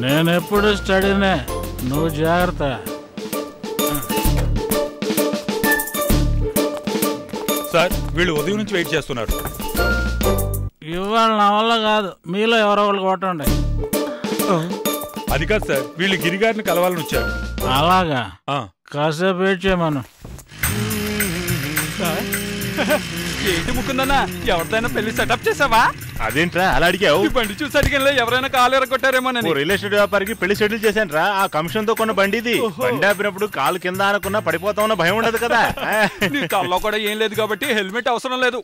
నేనెప్పుడు స్టడీనే, నువ్వు జాగ్రత్త. సార్ వీళ్ళు ఉదయం నుంచి వెయిట్ చేస్తున్నారు. ఇవాళ నా వల్ల కాదు, మీలో ఎవరో ఒకళ్ళు కొట్టండి. అది కాదు సార్, వీళ్ళు గిరిగారిని కలవాలని వచ్చారు. అలాగా, కాసేపు వెయిట్ చేయమను. ఏంటి ముకుందన్నా, ఎవరిదైనా పెళ్లి సెటప్ చేసావా? అదేంట్రా అలా అడిగావు? బండి చూసి అడిగిన ఎవరైనా కాలు ఎరగొట్టారేమోనని. రియల్ ఎస్టేట్ వ్యాపారికి పెళ్లి షెడ్యూల్ చేశాను రా. ఆ కమిషన్ తో కొన్న బండి ఇది. బండి ఆపినప్పుడు కాలు కింద అనుకున్నా పడిపోతామన్న భయం ఉండదు కదా. నీ కాల్లో కూడా ఏం లేదు కాబట్టి హెల్మెట్ అవసరం లేదు.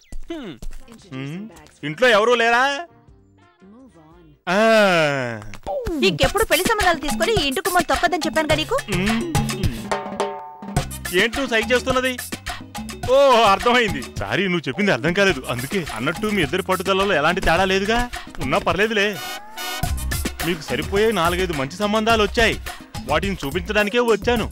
ఇంట్లో ఎవరూ లేరా? ఇంకెప్పుడు పెళ్లి సంబంధాలు తీసుకొని ఈ ఇంటికి మనం తప్పదని చెప్పాను కదా నీకు. ఏంటి నువ్వు సైక్ చేస్తున్నది? ఓ అర్థమైంది. సారీ, నువ్వు చెప్పింది అర్థం కాలేదు. అందుకే అన్నట్టు మీ ఇద్దరి పట్టుదలలో ఎలాంటి తేడా లేదుగా. ఉన్నా పర్లేదులే. మీకు సరిపోయే 4-5 మంచి సంబంధాలు వచ్చాయి. వాటిని చూపించడానికే వచ్చాను.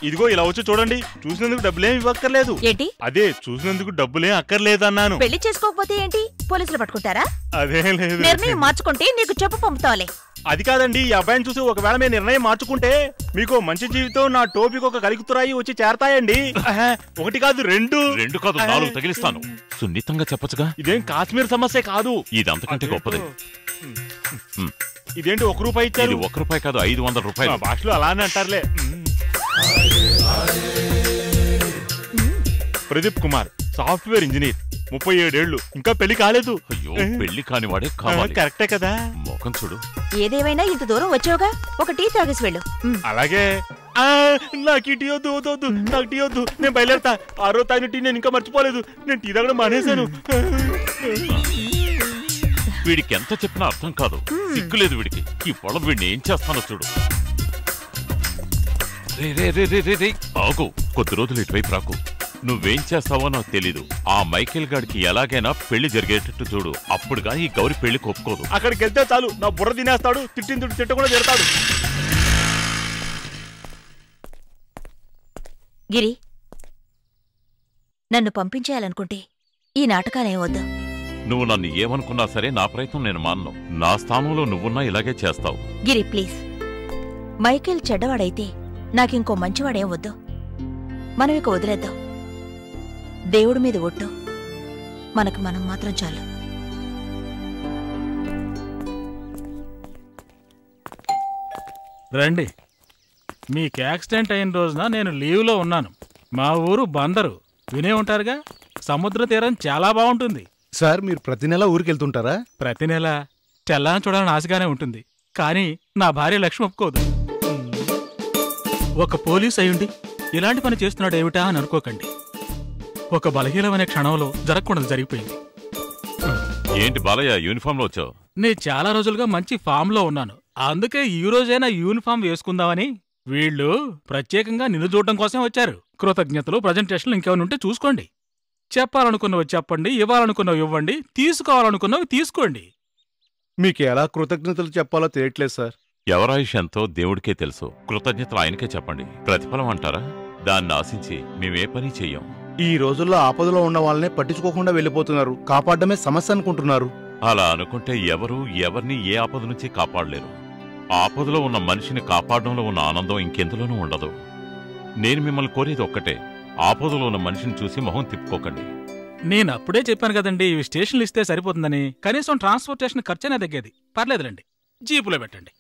ఇదిగో ఇలా వచ్చి చూడండి. చూసినందుకు డబ్బులేం ఇవ్వక్కర్లేదు. ఏంటి? అదే చూసినందుకు డబ్బులేం అక్కర్లేదన్నాను. పెళ్లి చేసుకోకపోతే ఏంటి, పోలీసులు పట్టుకుంటారా? అదేం లేదు. నిర్ణయం మార్చుకుంటే నీకు చెప్పు పంపుతావులే. అది కాదండి, ఈ అబ్బాయిని చూసి ఒకవేళ మేము నిర్ణయం మార్చుకుంటే మీకు మంచి జీవితం నా టోపీకి ఒక కలిగుతురాయి వచ్చి చేరతాయండి. 1 కాదు 2. 2 కాదు 4 తగిలిస్తాను. సున్నితంగా చెప్పచ్చుగా. ఇదేం కాశ్మీర్ సమస్య కాదు. ఇది అంతకంటే గొప్పది. ఇదేంటి 1 రూపాయి ఇచ్చారు? ఇది 1 రూపాయి కాదు, 500 రూపాయలు. భాషలో అలానే అంటారులే. ప్రదీప్ కుమార్, సాఫ్ట్వేర్ ఇంజనీర్, 37 ఏళ్లు, ఇంకా పెళ్లి కాలేదు. అయ్యో, పెళ్లి కాని వాడే కావాలి. కరెక్టే కదా. మోకం చూడు. ఏదేమైనా ఇంత దూరం వచ్చావుగా, ఒక టీ తాగేసి వెళ్ళు. అలాగే. నాకు టీ వద్దు, వద్దు, నాకు టీ వద్దు. నేను బయలుదేరతా. 6వ తాగిన టీ నేను ఇంకా మర్చిపోలేదు. నేను టీ తాగడం మానేశాను. వీడికి ఎంత చెప్పినా అర్థం కాదు. సిగ్గులేదు వీడికి. ఈ పొలం వీడిని ఏం చేస్తానో చూడు. రే ఆగు, కొద్ది రోజులు ఇటువైపు రాకు. నువ్వేం చేస్తావో నాకు తెలీదు. ఆ మైకేల్ గాడికి ఎలాగైనా పెళ్లి జరిగేటట్టు చూడు. అప్పుడుగా ఈ గౌరి పెళ్లి ఒప్పుకోదు. అక్కడికి వెళ్తే చాలు, నా బుర్ర తినేస్తాడు. తిట్ట కూడా తిడతాడు. గిరి, నన్ను పంపించేయాలనుకుంటే ఈ నాటకాలేం వద్దు. నువ్వు నన్ను ఏమనుకున్నా సరే నా ప్రయత్నం నేను మానను. నా స్థానంలో నువ్వున్నా ఇలాగే చేస్తావు. గిరి ప్లీజ్, మైకేల్ చెడ్డవాడైతే నాకింకో మంచివాడేం వద్దు. మనం ఇక వదిలేద్దాం. దేవుడి మీద ఒట్టు, మనకు మనం మాత్రం చాలు. రండి. మీకు యాక్సిడెంట్ అయిన రోజున నేను లీవ్లో ఉన్నాను. మా ఊరు బందరు, వినే ఉంటారుగా. సముద్ర తీరం చాలా బాగుంటుంది. సార్, మీరు ప్రతి నెల ఊరికెళ్తుంటారా? ప్రతి నెల తెల్లాని చూడాలని ఆశగానే ఉంటుంది. కానీ నా భార్య లక్ష్మి ఒప్పుకోదు. ఒక పోలీస్ అయ్యుండి ఇలాంటి పని చేస్తున్నాడు ఏమిటా అని అనుకోకండి. ఒక బలహీనమైన క్షణంలో జరగకూడదు జరిగిపోయింది. ఏంటి బాలయ్య, యూనిఫామ్ లో వచ్చావు? నేను చాలా రోజులుగా మంచి ఫామ్ లో ఉన్నాను. అందుకే ఈ రోజైనా యూనిఫామ్ వేసుకుందామని. వీళ్ళు ప్రత్యేకంగా నిన్ను చూడటం కోసం వచ్చారు. కృతజ్ఞతలు, ప్రజెంటేషన్లు ఇంకేమైనా ఉంటే చూసుకోండి. చెప్పాలనుకున్నవి చెప్పండి, ఇవ్వాలనుకున్నవి ఇవ్వండి, తీసుకోవాలనుకున్నవి తీసుకోండి. మీకు ఎలా కృతజ్ఞతలు చెప్పాలో తెలియట్లేదు సార్. ఎవరాయుష్ ఎంతో దేవుడికే తెలుసు. కృతజ్ఞతలు ఆయనకే చెప్పండి. ప్రతిఫలం అంటారా? దాన్ని ఆశించి మేమే పని చెయ్యం. ఈ రోజుల్లో ఆపదలో ఉన్న వాళ్ళనే పట్టించుకోకుండా వెళ్ళిపోతున్నారు. కాపాడమే సమస్య అనుకుంటున్నారు. అలా అనుకుంటే ఎవరు ఎవరిని ఏ ఆపద నుంచి కాపాడలేరు. ఆపదలో ఉన్న మనిషిని కాపాడడంలో ఉన్న ఆనందం ఇంకెందులోనూ ఉండదు. నేను మిమ్మల్ని కోరేది ఒక్కటే, ఆపదలో ఉన్న మనిషిని చూసి మొహం తిప్పుకోకండి. నేను అప్పుడే చెప్పాను కదండి, ఇవి స్టేషన్లు ఇస్తే సరిపోతుందని. కనీసం ట్రాన్స్పోర్టేషన్ ఖర్చైనా తగ్గేది. పర్లేదులండి, జీపులో పెట్టండి.